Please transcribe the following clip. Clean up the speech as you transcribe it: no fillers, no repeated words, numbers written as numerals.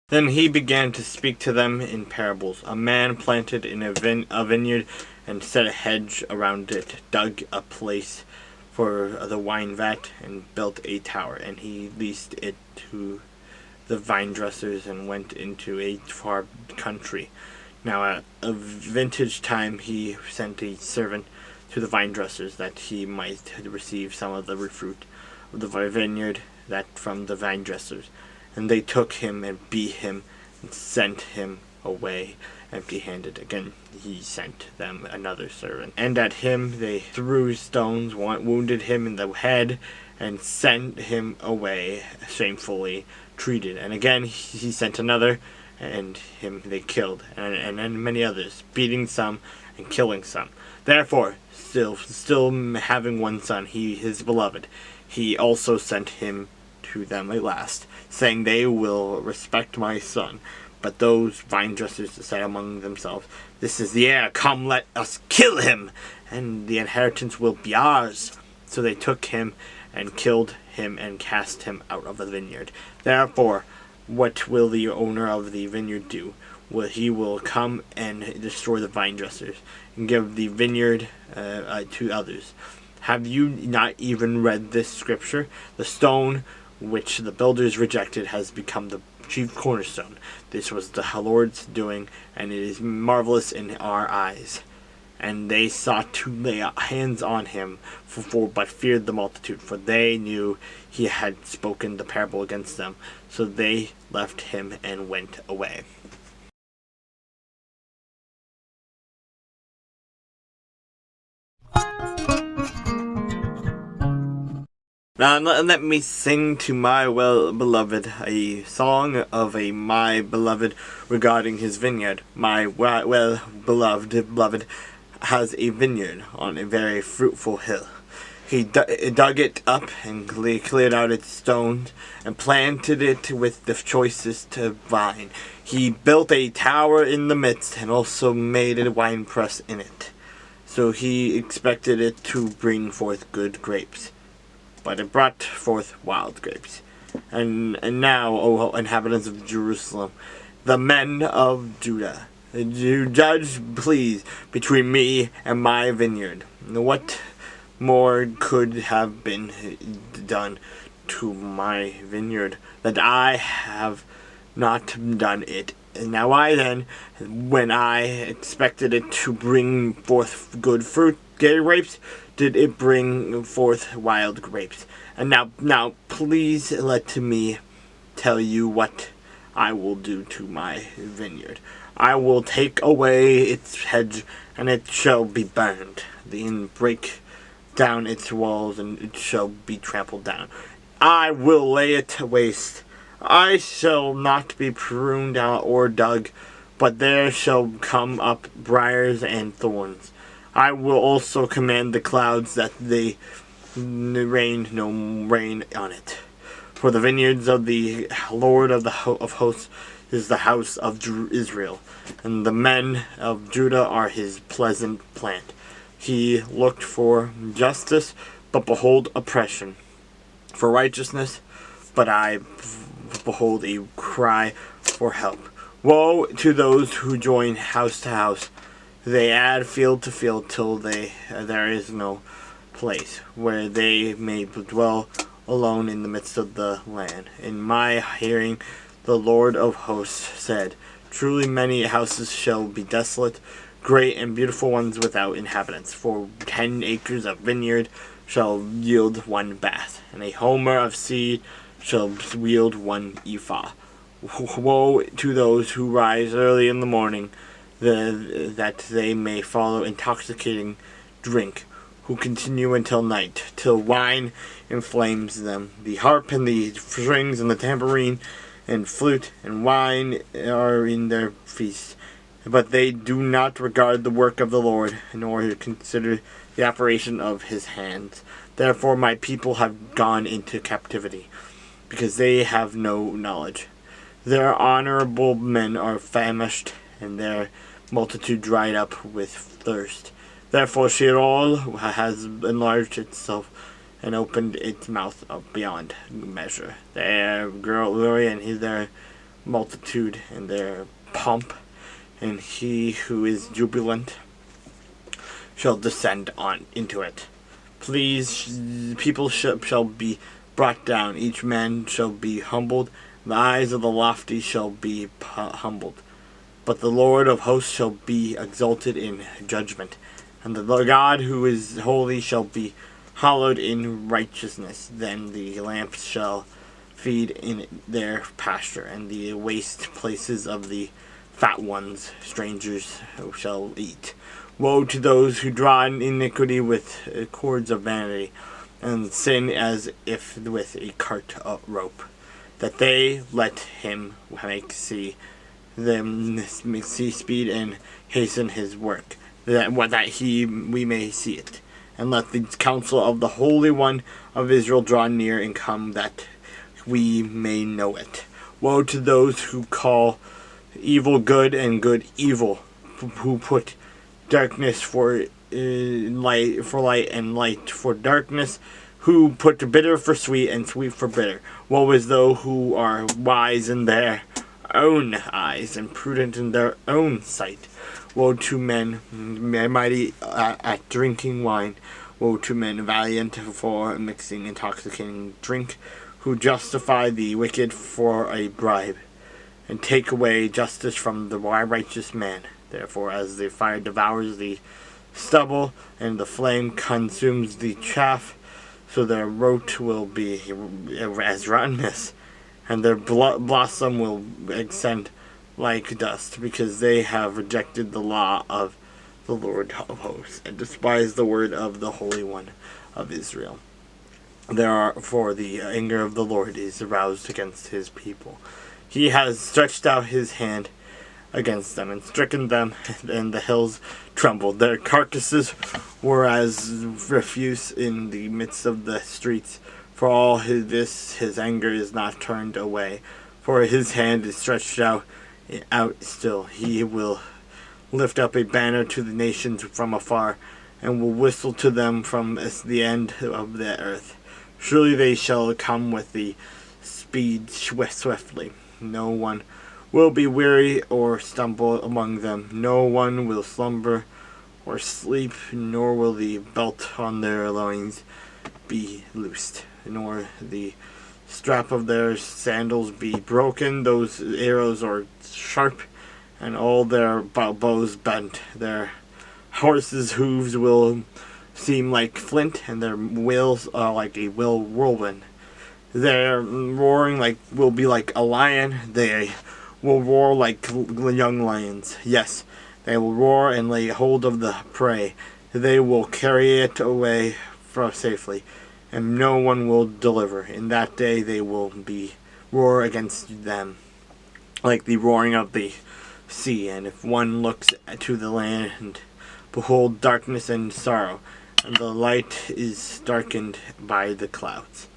Then he began to speak to them in parables. A man planted in a vineyard and set a hedge around it, dug a place for the wine vat, and built a tower. And he leased it to the vine dressers and went into a far country. Now at a vintage time he sent a servant to the vine dressers that he might receive some of the fruit of the vineyard that from the vine dressers. And they took him and beat him and sent him away empty-handed. Again he sent them another servant. And at him they threw stones, wounded him in the head, and sent him away shamefully treated. And again he sent another, and him they killed, and many others, beating some and killing some. Therefore, still having one son, his beloved, he also sent him to them at last, saying, They will respect my son. But those vine dressers said among themselves, This is the heir, come let us kill him, and the inheritance will be ours. So they took him and killed him and cast him out of the vineyard. Therefore, what will the owner of the vineyard do? He will come and destroy the vine dressers and give the vineyard to others. Have you not even read this scripture? The stone which the builders rejected has become the chief cornerstone. This was the Lord's doing, and it is marvelous in our eyes. And they sought to lay hands on him, but feared the multitude, for they knew he had spoken the parable against them. So they left him and went away. Now let me sing to my well-beloved a song of my beloved regarding his vineyard. My well-beloved has a vineyard on a very fruitful hill. He dug it up and cleared out its stones and planted it with the choicest vine. He built a tower in the midst and also made a winepress in it. So he expected it to bring forth good grapes, but it brought forth wild grapes. And now, O inhabitants of Jerusalem, the men of Judah, you judge, please, between me and my vineyard. What more could have been done to my vineyard that I have not done it? And now I then, when I expected it to bring forth good fruit, grapes, did it bring forth wild grapes? And now, please let me tell you what I will do to my vineyard. I will take away its hedge, and it shall be burned, and break down its walls, and it shall be trampled down. I will lay it waste. I shall not be pruned out or dug, but there shall come up briars and thorns. I will also command the clouds that they rain no rain on it. For the vineyards of the Lord of hosts is the house of Israel, and the men of Judah are his pleasant plant. He looked for justice, but behold oppression. For righteousness, but I behold a cry for help. Woe to those who join house to house. They add field to field till there is no place where they may dwell alone in the midst of the land. In my hearing the Lord of hosts said, Truly many houses shall be desolate, great and beautiful ones without inhabitants. For 10 acres of vineyard shall yield 1 bath, and a homer of seed shall yield 1 ephah. Woe to those who rise early in the morning, that they may follow intoxicating drink, who continue until night, till wine inflames them. The harp and the strings and the tambourine and flute and wine are in their feast. But they do not regard the work of the Lord, nor consider the operation of his hands. Therefore my people have gone into captivity, because they have no knowledge. Their honorable men are famished, and their multitude dried up with thirst. Therefore Sheol has enlarged itself and opened its mouth up beyond measure. Their glory and their multitude and their pomp, and he who is jubilant shall descend on into it. People shall be brought down, each man shall be humbled, the eyes of the lofty shall be humbled. But the Lord of hosts shall be exalted in judgment, and the God who is holy shall be hallowed in righteousness. Then the lambs shall feed in their pasture, and the waste places of the fat ones strangers shall eat. Woe to those who draw iniquity with cords of vanity, and sin as if with a cart rope, that they let him make see speed and hasten his work, that we may see it. And let the counsel of the Holy One of Israel draw near and come, that we may know it. Woe to those who call evil good and good evil, who put darkness for light and light for darkness, who put bitter for sweet and sweet for bitter. Woe is those who are wise in their own eyes and prudent in their own sight. Woe to men mighty at drinking wine. Woe to men valiant for mixing intoxicating drink, who justify the wicked for a bribe, and take away justice from the righteous man. Therefore, as the fire devours the stubble, and the flame consumes the chaff, so their root will be as rottenness, and their blossom will extend like dust, because they have rejected the law of the Lord of hosts, and despised the word of the Holy One of Israel. Therefore the anger of the Lord is aroused against his people. He has stretched out his hand against them, and stricken them, and the hills trembled. Their carcasses were as refuse in the midst of the streets. For all his anger is not turned away, for his hand is stretched out still. He will lift up a banner to the nations from afar, and will whistle to them from the end of the earth. Surely they shall come with the speed swiftly. No one will be weary or stumble among them. No one will slumber or sleep, nor will the belt on their loins be loosed, nor the strap of their sandals be broken. Those arrows are sharp, and all their bows bent. Their horses' hooves will seem like flint, and their wheels are like a whirlwind. Their roaring will be like a lion. They will roar like young lions. Yes, they will roar and lay hold of the prey. They will carry it away safely, and no one will deliver. In that day they will roar against them like the roaring of the sea. And if one looks to the land, behold darkness and sorrow, and the light is darkened by the clouds.